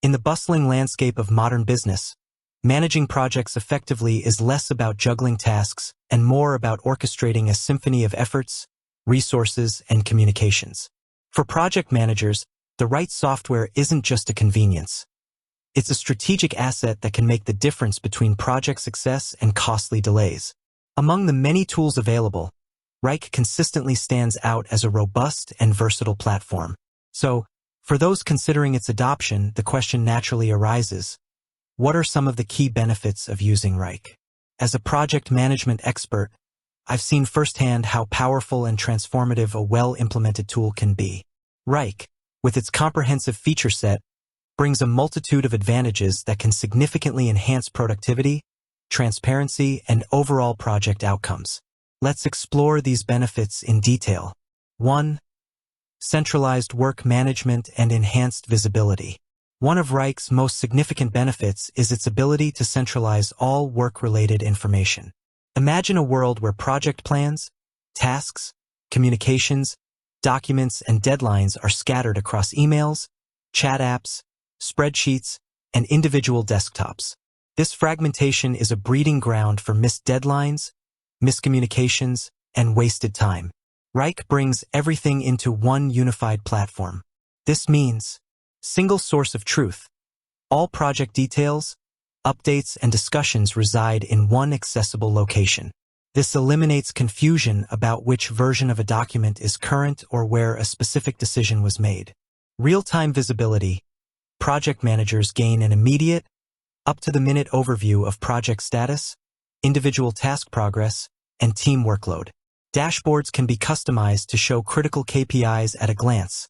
In the bustling landscape of modern business, managing projects effectively is less about juggling tasks and more about orchestrating a symphony of efforts, resources, and communications. For project managers, the right software isn't just a convenience. It's a strategic asset that can make the difference between project success and costly delays. Among the many tools available, Wrike consistently stands out as a robust and versatile platform. So, for those considering its adoption, the question naturally arises: what are some of the key benefits of using Wrike? As a project management expert, I've seen firsthand how powerful and transformative a well-implemented tool can be. Wrike, with its comprehensive feature set, brings a multitude of advantages that can significantly enhance productivity, transparency, and overall project outcomes. Let's explore these benefits in detail. 1. Centralized work management and enhanced visibility. One of Wrike's most significant benefits is its ability to centralize all work-related information. Imagine a world where project plans, tasks, communications, documents, and deadlines are scattered across emails, chat apps, spreadsheets, and individual desktops. This fragmentation is a breeding ground for missed deadlines, miscommunications, and wasted time. Wrike brings everything into one unified platform. This means single source of truth. All project details, updates, and discussions reside in one accessible location. This eliminates confusion about which version of a document is current or where a specific decision was made. Real-time visibility. Project managers gain an immediate, up-to-the-minute overview of project status, individual task progress, and team workload. Dashboards can be customized to show critical KPIs at a glance,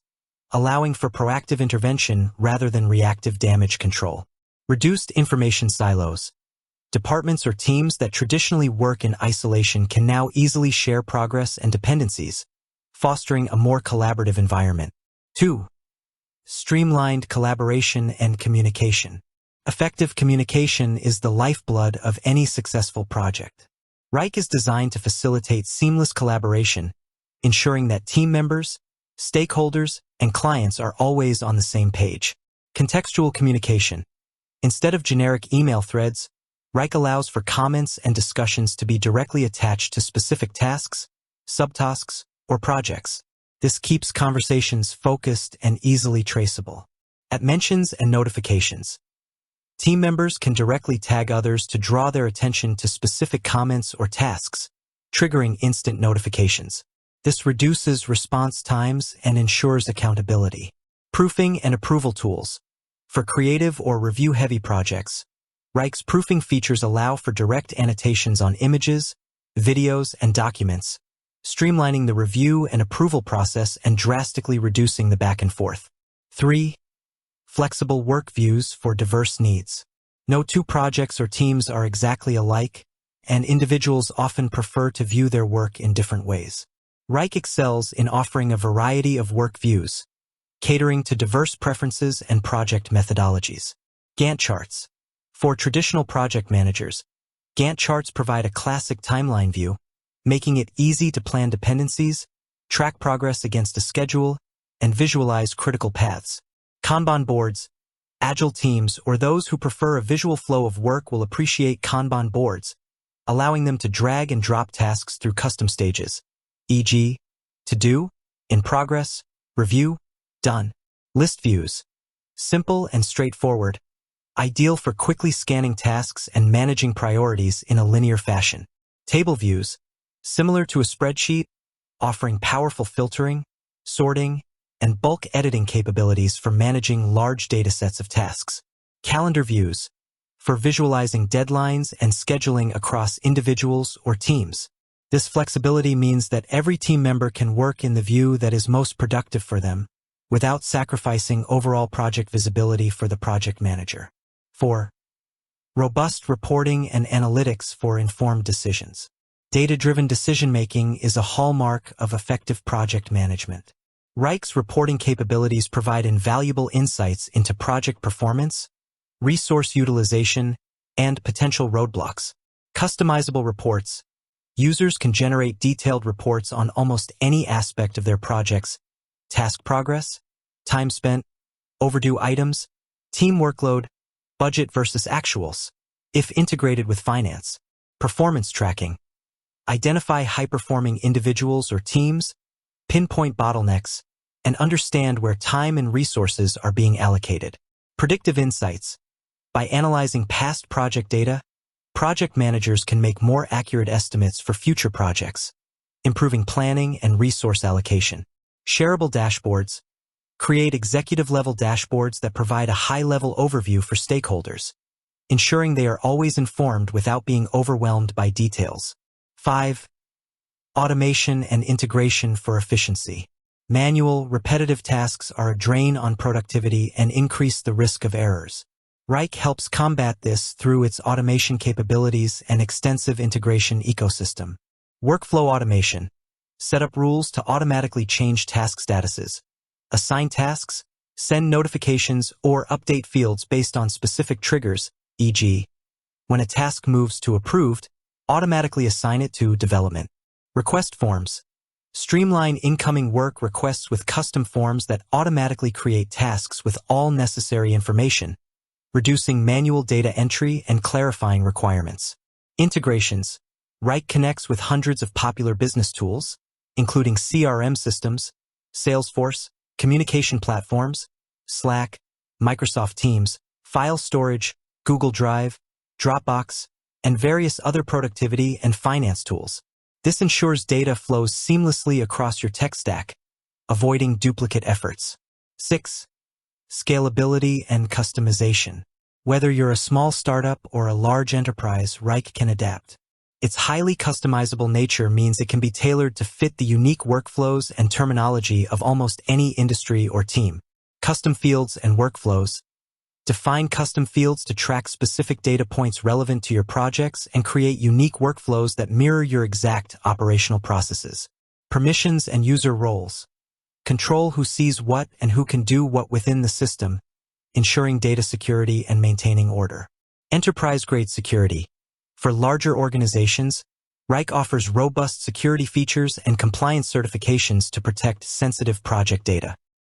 allowing for proactive intervention rather than reactive damage control. Reduced information silos. Departments or teams that traditionally work in isolation can now easily share progress and dependencies, fostering a more collaborative environment. 2. Streamlined collaboration and communication. Effective communication is the lifeblood of any successful project. Wrike is designed to facilitate seamless collaboration, ensuring that team members, stakeholders, and clients are always on the same page. Contextual communication. Instead of generic email threads, Wrike allows for comments and discussions to be directly attached to specific tasks, subtasks, or projects. This keeps conversations focused and easily traceable. At mentions and notifications, team members can directly tag others to draw their attention to specific comments or tasks, triggering instant notifications. This reduces response times and ensures accountability. Proofing and approval tools. For creative or review-heavy projects, Wrike's proofing features allow for direct annotations on images, videos, and documents, streamlining the review and approval process and drastically reducing the back and forth. 3. Flexible work views for diverse needs. No two projects or teams are exactly alike, and individuals often prefer to view their work in different ways. Wrike excels in offering a variety of work views, catering to diverse preferences and project methodologies. Gantt charts. For traditional project managers, Gantt charts provide a classic timeline view, making it easy to plan dependencies, track progress against a schedule, and visualize critical paths. Kanban boards. Agile teams or those who prefer a visual flow of work will appreciate Kanban boards, allowing them to drag and drop tasks through custom stages, e.g., to do, in progress, review, done. List views. Simple and straightforward, ideal for quickly scanning tasks and managing priorities in a linear fashion. Table views. Similar to a spreadsheet, offering powerful filtering, sorting, and bulk editing capabilities for managing large datasets of tasks. Calendar views. For visualizing deadlines and scheduling across individuals or teams. This flexibility means that every team member can work in the view that is most productive for them, without sacrificing overall project visibility for the project manager. 4. Robust reporting and analytics for informed decisions. Data-driven decision-making is a hallmark of effective project management. Wrike's reporting capabilities provide invaluable insights into project performance, resource utilization, and potential roadblocks. Customizable reports. Users can generate detailed reports on almost any aspect of their projects: task progress, time spent, overdue items, Team workload, budget versus actuals. If integrated with finance, performance tracking. Identify high-performing individuals or teams, pinpoint bottlenecks, and understand where time and resources are being allocated. Predictive insights. By analyzing past project data, project managers can make more accurate estimates for future projects, improving planning and resource allocation. Shareable dashboards. Create executive-level dashboards that provide a high-level overview for stakeholders, ensuring they are always informed without being overwhelmed by details. 5. Automation and integration for efficiency. Manual, repetitive tasks are a drain on productivity and increase the risk of errors. Wrike helps combat this through its automation capabilities and extensive integration ecosystem. Workflow automation. Set up rules to automatically change task statuses, assign tasks, send notifications, or update fields based on specific triggers, e.g., when a task moves to approved, automatically assign it to development. Request forms. Streamline incoming work requests with custom forms that automatically create tasks with all necessary information, reducing manual data entry and clarifying requirements. Integrations. Wrike connects with hundreds of popular business tools, including CRM systems, Salesforce, communication platforms, Slack, Microsoft Teams, file storage, Google Drive, Dropbox, and various other productivity and finance tools. This ensures data flows seamlessly across your tech stack, avoiding duplicate efforts. 6. Scalability and customization. Whether you're a small startup or a large enterprise, Wrike can adapt. Its highly customizable nature means it can be tailored to fit the unique workflows and terminology of almost any industry or team. Custom fields and workflows. Define custom fields to track specific data points relevant to your projects and create unique workflows that mirror your exact operational processes. Permissions and user roles. Control who sees what and who can do what within the system, ensuring data security and maintaining order. Enterprise-grade security. For larger organizations, Wrike offers robust security features and compliance certifications to protect sensitive project data.